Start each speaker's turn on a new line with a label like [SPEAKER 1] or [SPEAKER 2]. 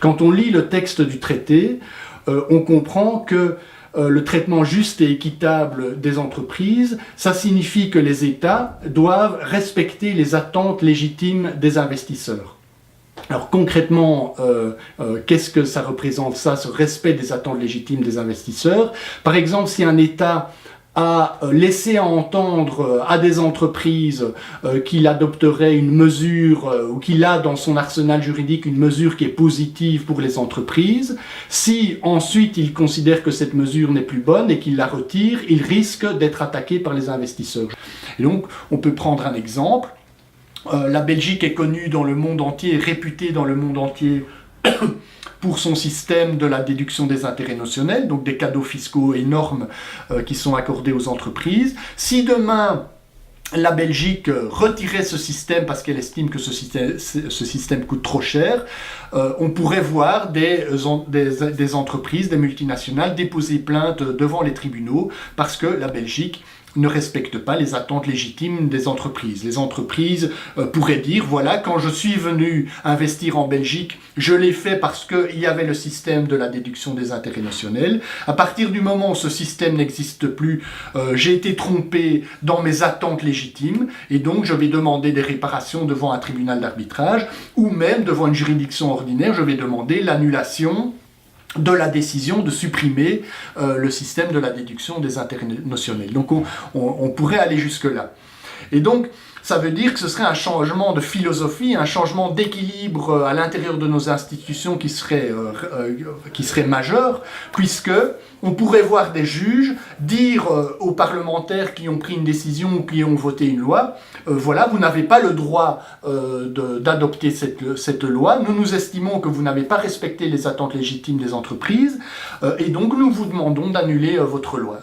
[SPEAKER 1] Quand on lit le texte du traité, on comprend que le traitement juste et équitable des entreprises, ça signifie que les États doivent respecter les attentes légitimes des investisseurs. Alors concrètement, qu'est-ce que ça représente ça, ce respect des attentes légitimes des investisseurs? Par exemple, si un État a laissé entendre à des entreprises qu'il adopterait une mesure ou qu'il a dans son arsenal juridique une mesure qui est positive pour les entreprises, si ensuite il considère que cette mesure n'est plus bonne et qu'il la retire, il risque d'être attaqué par les investisseurs. Et donc on peut prendre un exemple. La Belgique est connue dans le monde entier, est réputée dans le monde entier pour son système de la déduction des intérêts notionnels, donc des cadeaux fiscaux énormes qui sont accordés aux entreprises. Si demain la Belgique retirait ce système parce qu'elle estime que ce système coûte trop cher, on pourrait voir des entreprises, des multinationales déposer plainte devant les tribunaux parce que la Belgique ne respecte pas les attentes légitimes des entreprises. Les entreprises pourraient dire, voilà, quand je suis venu investir en Belgique, je l'ai fait parce qu'il y avait le système de la déduction des intérêts notionnels. À partir du moment où ce système n'existe plus, j'ai été trompé dans mes attentes légitimes et donc je vais demander des réparations devant un tribunal d'arbitrage ou même devant une juridiction ordinaire, je vais demander l'annulation de la décision de supprimer le système de la déduction des intérêts notionnels. Donc on pourrait aller jusque-là. Et donc, ça veut dire que ce serait un changement de philosophie, un changement d'équilibre à l'intérieur de nos institutions qui serait majeur, puisque on pourrait voir des juges dire aux parlementaires qui ont pris une décision ou qui ont voté une loi, voilà, vous n'avez pas le droit d'adopter cette loi, nous estimons que vous n'avez pas respecté les attentes légitimes des entreprises, et donc nous vous demandons d'annuler votre loi.